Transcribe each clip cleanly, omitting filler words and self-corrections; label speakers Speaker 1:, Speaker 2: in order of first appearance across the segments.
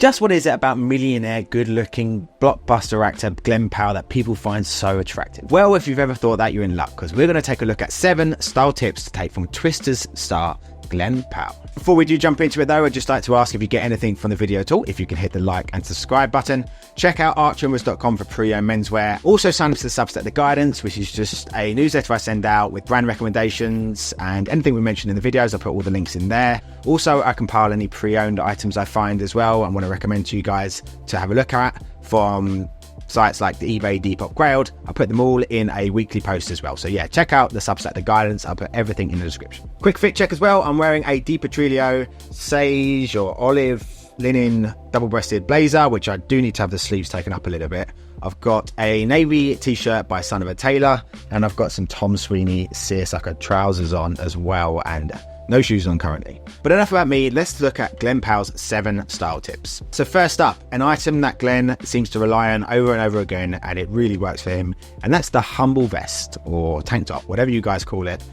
Speaker 1: Just what is it about millionaire, good-looking, blockbuster actor Glen Powell that people find so attractive? Well, if you've ever thought that, you're in luck, because we're going to take a look at 7 style tips to take from Twisters star Glen Powell. Before we do jump into it though, I'd just like to ask if you get anything from the video at all, if you can hit the like and subscribe button. Check out archtrimmers.com for pre-owned menswear. Also sign up to the Substack The Guidance, which is just a newsletter I send out with brand recommendations and anything we mentioned in the videos. I'll put all the links in there. Also, I compile any pre-owned items I find as well and want to recommend to you guys to have a look at from sites like the eBay Depop Grailed. I put them all in a weekly post as well. So yeah, check out the Substack The Guidance. I'll put everything in the description. Quick fit check as well. I'm wearing a Di Petrillo sage or olive linen double-breasted blazer, which I do need to have the sleeves taken up a little bit. I've got a navy t-shirt by Son of a Tailor, and I've got some Tom Sweeney seersucker trousers on as well, and no shoes on currently. But enough about me, let's look at Glen Powell's 7 style tips. So first up, an item that Glen seems to rely on over and over again, and it really works for him, and that's the humble vest or tank top, whatever you guys call it.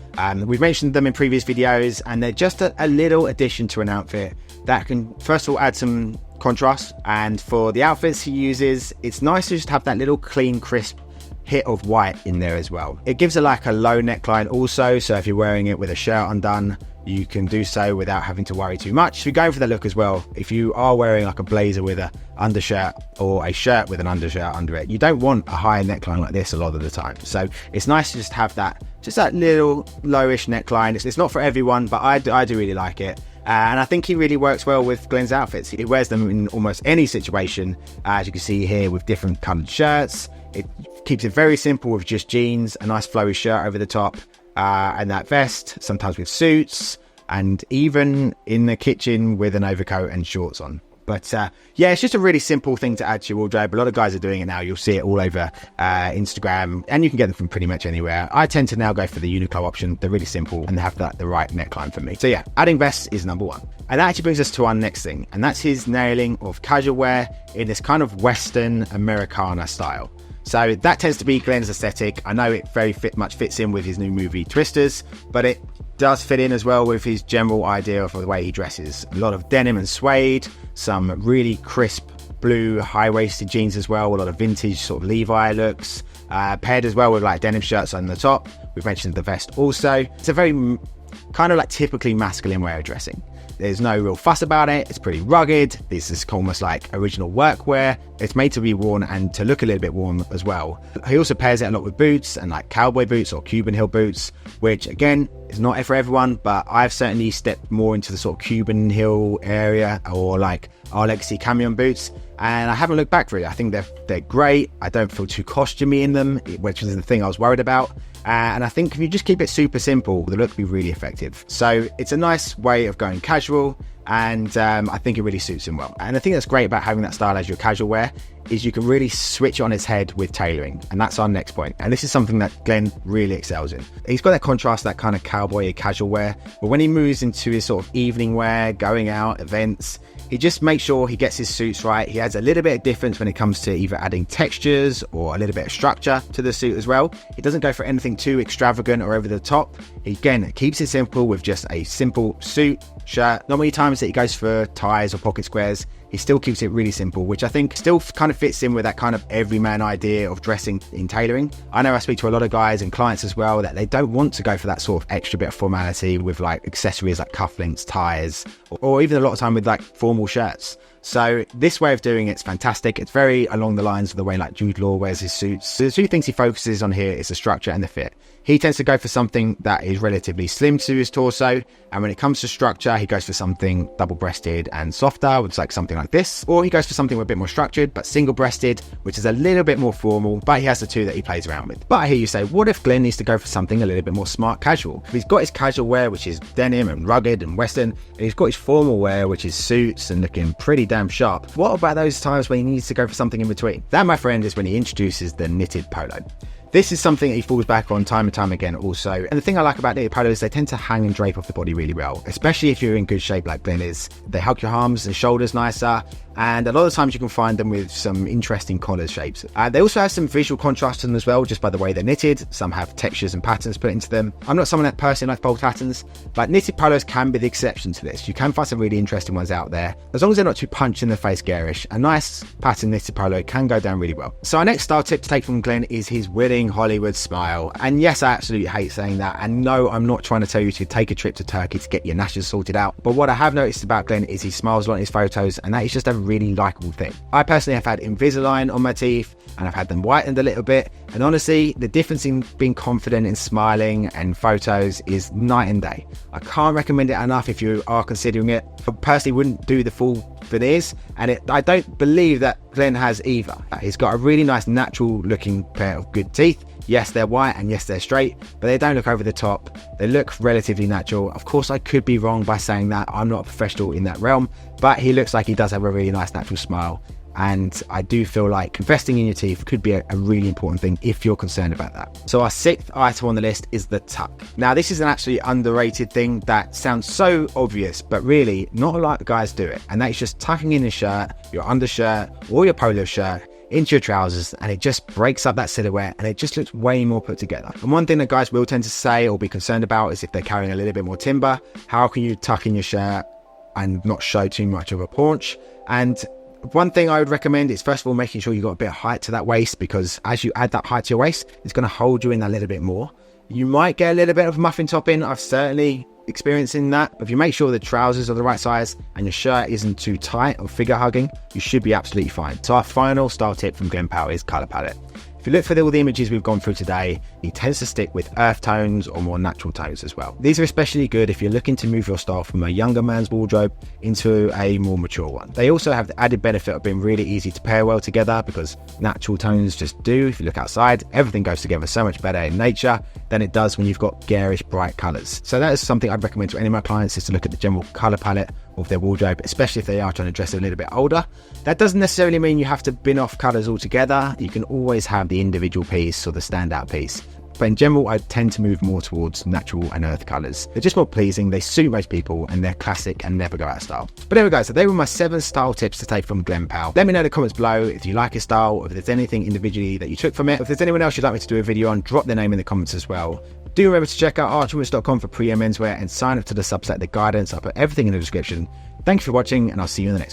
Speaker 1: We've mentioned them in previous videos, and they're just a little addition to an outfit that can first of all add some contrast, and for the outfits he uses, it's nice to just have that little clean, crisp hit of white in there as well. It gives it like a low neckline also, so if you're wearing it with a shirt undone, you can do so without having to worry too much. If you're going for the look as well, if you are wearing like a blazer with an undershirt or a shirt with an undershirt under it, you don't want a high neckline like this a lot of the time. So it's nice to just have that, just that little lowish neckline. It's not for everyone, but I do really like it. And I think he really works well with Glen's outfits. He wears them in almost any situation, as you can see here with different coloured shirts. It keeps it very simple with just jeans, a nice flowy shirt over the top, and that vest, sometimes with suits, and even in the kitchen with an overcoat and shorts on. But yeah, it's just a really simple thing to add to your wardrobe. A lot of guys are doing it now. You'll see it all over Instagram, and you can get them from pretty much anywhere. I tend to now go for the Uniqlo option. They're really simple and they have the right neckline for me. So yeah, adding vests is number 1. And that actually brings us to our next thing, and that's his nailing of casual wear in this kind of Western Americana style. So that tends to be Glen's aesthetic. I know it very much fits in with his new movie Twisters, but it does fit in as well with his general idea of the way he dresses. A lot of denim and suede, some really crisp blue high-waisted jeans as well, a lot of vintage sort of Levi looks, paired as well with like denim shirts on the top. We've mentioned the vest also. It's a very kind of like typically masculine way of dressing. There's no real fuss about it. It's pretty rugged. This is almost like original workwear. It's made to be worn and to look a little bit warm as well. He also pairs it a lot with boots and like cowboy boots or Cuban heel boots, which again is not for everyone, but I've certainly stepped more into the sort of Cuban heel area or like our legacy camion boots, and I haven't looked back really. I think they're great. I don't feel too costumey in them, which is the thing I was worried about. And I think if you just keep it super simple, the look will be really effective. So it's a nice way of going casual, and I think it really suits him well. And the thing that's great about having that style as your casual wear is you can really switch on his head with tailoring, and that's our next point. And this is something that Glen really excels in. He's got that contrast, that kind of cowboy casual wear, but when he moves into his sort of evening wear, going out, events, he just makes sure he gets his suits right. He adds a little bit of difference when it comes to either adding textures or a little bit of structure to the suit as well. He doesn't go for anything too extravagant or over the top. He, again, keeps it simple with just a simple suit, shirt. Not many times that he goes for ties or pocket squares. He still keeps it really simple, which I think still kind of fits in with that kind of everyman idea of dressing in tailoring. I know I speak to a lot of guys and clients as well that they don't want to go for that sort of extra bit of formality with like accessories like cufflinks, ties, or even a lot of time with like formal shirts. So this way of doing it's fantastic. It's very along the lines of the way like Jude Law wears his suits. So the 2 things he focuses on here is the structure and the fit. He tends to go for something that is relatively slim to his torso, and when it comes to structure, he goes for something double-breasted and softer, which is like something like this, or he goes for something a bit more structured but single-breasted, which is a little bit more formal, but he has the 2 that he plays around with. But I hear you say, what if Glen needs to go for something a little bit more smart casual? If he's got his casual wear, which is denim and rugged and western, and he's got his formal wear, which is suits and looking pretty damn sharp, what about those times when he needs to go for something in between? That, my friend, is when he introduces the knitted polo. This is something that he falls back on time and time again also. And the thing I like about knitted polos is they tend to hang and drape off the body really well, especially if you're in good shape like Glen is. They hug your arms and shoulders nicer, and a lot of times you can find them with some interesting collar shapes. They also have some visual contrast to them as well, just by the way they're knitted. Some have textures and patterns put into them. I'm not someone that personally likes bold patterns, but knitted polos can be the exception to this. You can find some really interesting ones out there, as long as they're not too punch in the face garish. A nice pattern knitted polo can go down really well. So our next style tip to take from Glen is his winning Hollywood smile. And yes, I absolutely hate saying that, and no, I'm not trying to tell you to take a trip to Turkey to get your nashes sorted out, but what I have noticed about Glen is he smiles a lot in his photos, and that is just a really likable thing. I personally have had Invisalign on my teeth, and I've had them whitened a little bit, and honestly, the difference in being confident in smiling and photos is night and day. I can't recommend it enough if you are considering it. I personally wouldn't do the full veneers, and I don't believe that Glen has either. He's got a really nice natural looking pair of good teeth. Yes, they're white, and yes, they're straight, but they don't look over the top. They look relatively natural. Of course, I could be wrong by saying that. I'm not a professional in that realm, but he looks like he does have a really nice natural smile. And I do feel like investing in your teeth could be a really important thing if you're concerned about that. So our sixth item on the list is the tuck. Now, this is an absolutely underrated thing that sounds so obvious, but really not a lot of guys do it. And that is just tucking in your shirt, your undershirt, or your polo shirt into your trousers, and it just breaks up that silhouette, and it just looks way more put together. And one thing that guys will tend to say or be concerned about is if they're carrying a little bit more timber, how can you tuck in your shirt and not show too much of a paunch? And one thing I would recommend is, first of all, making sure you've got a bit of height to that waist, because as you add that height to your waist, it's going to hold you in a little bit more. You might get a little bit of muffin top in. I've certainly experiencing that, but if you make sure the trousers are the right size and your shirt isn't too tight or figure hugging, you should be absolutely fine. So our final style tip from Glen Powell is color palette. If you look for all the images we've gone through today, he tends to stick with earth tones or more natural tones as well. These are especially good if you're looking to move your style from a younger man's wardrobe into a more mature one. They also have the added benefit of being really easy to pair well together, because natural tones just do. If you look outside, everything goes together so much better in nature than it does when you've got garish bright colors. So that is something I'd recommend to any of my clients, is to look at the general color palette of their wardrobe, especially if they are trying to dress a little bit older. That doesn't necessarily mean you have to bin off colors altogether. You can always have the individual piece or the standout piece. But in general, I tend to move more towards natural and earth colors. They're just more pleasing, they suit most people, and they're classic and never go out of style. But there we go, so they were my 7 style tips to take from Glen Powell. Let me know in the comments below if you like his style, or if there's anything individually that you took from it. If there's anyone else you'd like me to do a video on, drop their name in the comments as well. Do remember to check out archwomen's.com for pre and menswear, and sign up to the Substack, The Guidance. I'll put everything in the description. Thank you for watching, and I'll see you in the next one.